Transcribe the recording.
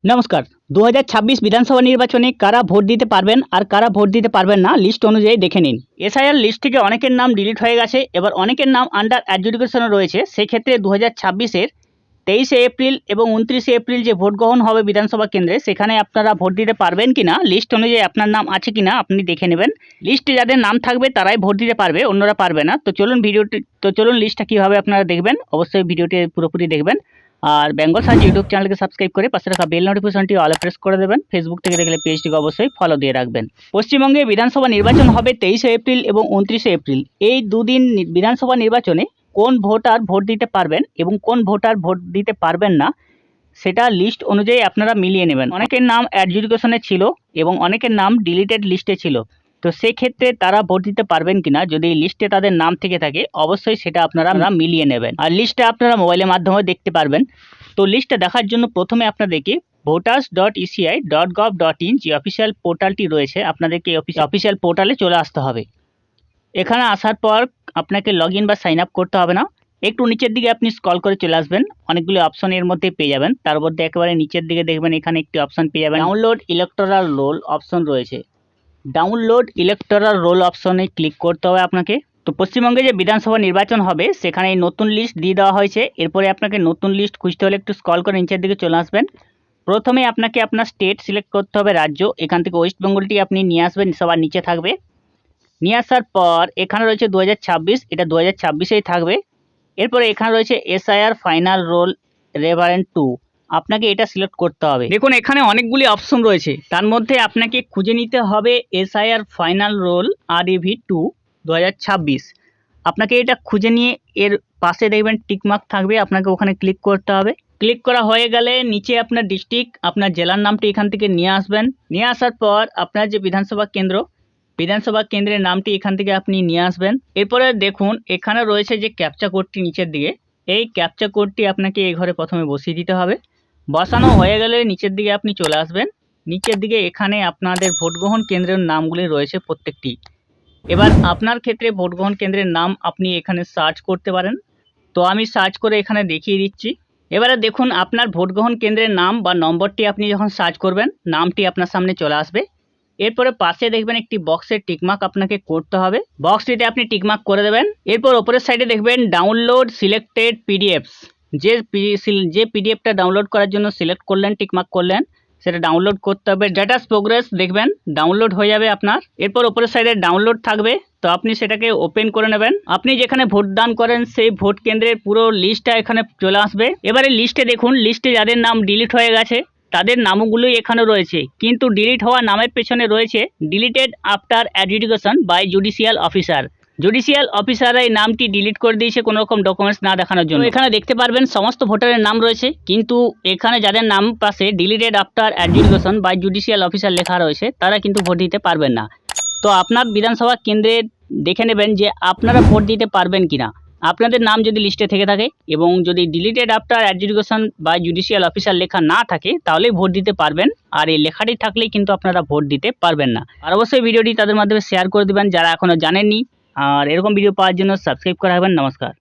নমস্কার। 2026 বিধানসভা নির্বাচনে কারা ভোট দিতে পারবেন আর কারা ভোট দিতে পারবেন না লিস্ট অনুযায়ী দেখে নিন। এসআইআর লিস্ট থেকে অনেকের নাম ডিলিট হয়ে গেছে, এবার অনেকের নাম আন্ডার অ্যাডজুডিকেশনে রয়েছে। সেক্ষেত্রে 2026-এর 23শে এপ্রিল এবং 29শে এপ্রিল যে ভোট গ্রহণ হবে বিধানসভা কেন্দ্রে, সেখানে আপনারা ভোট দিতে পারবেন কিনা, লিস্ট অনুযায়ী আপনার নাম আছে কিনা আপনি দেখে নেবেন। লিস্টে যাদের নাম থাকবে তারাই ভোট দিতে পারবে, অন্যরা পারবে না। তো চলুন লিস্টটা কীভাবে আপনারা দেখবেন, অবশ্যই ভিডিওটি পুরোপুরি দেখবেন। আর বেঙ্গল সার্চ ইউটিউব চ্যানেলকে সাবস্ক্রাইব করে পাশে রাখা বেল নোটিফিকেশনটি অলে প্রেস করে দেবেন। ফেসবুক থেকে দেখলে পেজটিকে অবশ্যই ফলো দিয়ে রাখবেন। পশ্চিমবঙ্গে বিধানসভা নির্বাচন হবে 23শে এপ্রিল এবং 29শে এপ্রিল। এই দুদিন বিধানসভা নির্বাচনে কোন ভোটার ভোট দিতে পারবেন এবং কোন ভোটার ভোট দিতে পারবেন না, সেটা লিস্ট অনুযায়ী আপনারা মিলিয়ে নেবেন। অনেকের নাম অ্যাডজুডিকেশনে ছিল এবং অনেকের নাম ডিলিটেড লিস্টে ছিল। তো সেক্ষেত্রে তারা ভোট দিতে পারবেন কিনা, যদি লিস্টে তাদের নাম থেকে থাকে অবশ্যই সেটা আপনারা মিলিয়ে নেবেন। আর লিস্টটা আপনারা মোবাইলের মাধ্যমে দেখতে পারবেন। তো লিস্টটা দেখার জন্য প্রথমে আপনাদেরকে voters.eci.gov.in যে অফিসিয়াল পোর্টালটি রয়েছে, আপনাদেরকে অফিসিয়াল পোর্টালে চলে আসতে হবে। এখানে আসার পর আপনাকে লগ ইন বা সাইন আপ করতে হবে না। একটু নিচের দিকে আপনি স্ক্রল করে চলে আসবেন, অনেকগুলো অপশন এর মধ্যে পেয়ে যাবেন। তার মধ্যে একেবারে নিচের দিকে দেখবেন এখানে একটি অপশন পেয়ে যাবেন, ডাউনলোড ইলেকটোরাল রোল অপশন রয়েছে। ডাউনলোড ইলেকটোরাল রোল অপশনে ক্লিক করতে হবে আপনাকে। তো পশ্চিমবঙ্গে যে বিধানসভা নির্বাচন হবে সেখানে নতুন লিস্ট দিয়ে দেওয়া হয়েছে। এরপরে আপনাকে নতুন লিস্ট খুঁজতে হলে একটু স্ক্রল করে নিচের দিকে চলে আসবেন। প্রথমে আপনাকে আপনার স্টেট সিলেক্ট করতে হবে, রাজ্য। এখান থেকে ওয়েস্ট বেঙ্গলটি আপনি নিয়ে আসবেন, সবার নিচে থাকবে। নিয়ে আসার পর এখানে রয়েছে 2026, এটা 2026-এই থাকবে। এরপরে এখানে রয়েছে এসআইআর ফাইনাল রোল রেভারেন্ট 2, আপনাকে এটা সিলেক্ট করতে হবে। দেখুন এখানে অনেকগুলি অপশন রয়েছে, তার মধ্যে আপনাকে খুঁজে নিতে হবে এসআইআর ফাইনাল রোল REV 2 2026। আপনাকে এটা খুঁজে নিয়ে এর পাশে দেখবেন টিকমার্ক থাকবে, আপনাকে ওখানে ক্লিক করতে হবে। ক্লিক করা হয়ে গেলে নিচে আপনার ডিস্ট্রিক্ট, আপনার জেলার নামটি এখান থেকে নিয়ে আসবেন। নিয়ে আসার পর আপনার যে বিধানসভা কেন্দ্রের নামটি এখান থেকে আপনি নিয়ে আসবেন। এরপরে দেখুন এখানে রয়েছে যে ক্যাপচা কোডটি নিচের দিকে, এই ক্যাপচা কোডটি আপনাকে এই ঘরে প্রথমে বসিয়ে দিতে হবে। বসানো হয়ে গেলে নিচের দিকে আপনি চলে আসবেন। নিচের দিকে এখানে আপনাদের ভোট গ্রহণ কেন্দ্রের নামগুলি রয়েছে প্রত্যেকটি। এবার আপনার ক্ষেত্রে ভোট গ্রহণ কেন্দ্রের নাম আপনি এখানে সার্চ করতে পারেন। তো আমি সার্চ করে এখানে দেখিয়ে দিচ্ছি। এবারে দেখুন আপনার ভোট গ্রহণ কেন্দ্রের নাম বা নম্বরটি আপনি যখন সার্চ করবেন নামটি আপনার সামনে চলে আসবে। এরপরে পাশে দেখবেন একটি বক্সের টিকমার্ক আপনাকে করতে হবে, বক্সটিতে আপনি টিকমার্ক করে দেবেন। এরপর ওপরের সাইডে দেখবেন ডাউনলোড সিলেক্টেড পিডিএফস, যে পিডিএফটা ডাউনলোড করার জন্য সিলেক্ট করলেন, টিকমার্ক করলেন, সেটা ডাউনলোড করতে হবে। স্ট্যাটাস প্রোগ্রেস দেখবেন ডাউনলোড হয়ে যাবে আপনার। এরপর ওপরের সাইডে ডাউনলোড থাকবে, তো আপনি সেটাকে ওপেন করে নেবেন। আপনি যেখানে ভোট দান করেন সেই ভোট কেন্দ্রের পুরো লিস্টটা এখানে চলে আসবে। এবারে লিস্টে দেখুন, লিস্টে যাদের নাম ডিলিট হয়ে গেছে তাদের নামগুলোই এখানে রয়েছে, কিন্তু ডিলিট হওয়া নামের পেছনে রয়েছে deleted after adjudication by judicial officer. Judicial officer এই নামটি ডিলিট করে দিয়েছে কোনো রকম ডকুমেন্টস না দেখানোর জন্য। এখানে দেখতে পারবেন সমস্ত ভোটারের নাম রয়েছে, কিন্তু এখানে যাদের নাম পাশে deleted after adjudication by judicial officer লেখা রয়েছে তারা কিন্তু ভোট দিতে পারবেন না। তো আপনার বিধানসভা কেন্দ্রে দেখে নেবেন যে আপনারা ভোট দিতে পারবেন কিনা। আপনাদের নাম যদি লিস্টে থেকে থাকে এবং যদি ডিলিটেড আফটার অ্যাডজুডিকেশন বা জুডিশিয়াল অফিসার লেখা না থাকে তাহলেই ভোট দিতে পারবেন, আর এই লেখাটি থাকলেই কিন্তু আপনারা ভোট দিতে পারবেন না। আর অবশ্যই ভিডিওটি তাদের মাধ্যমে শেয়ার করে দেবেন যারা এখনও জানেননি। আর এরকম ভিডিও পাওয়ার জন্য সাবস্ক্রাইব করা হবেন। নমস্কার।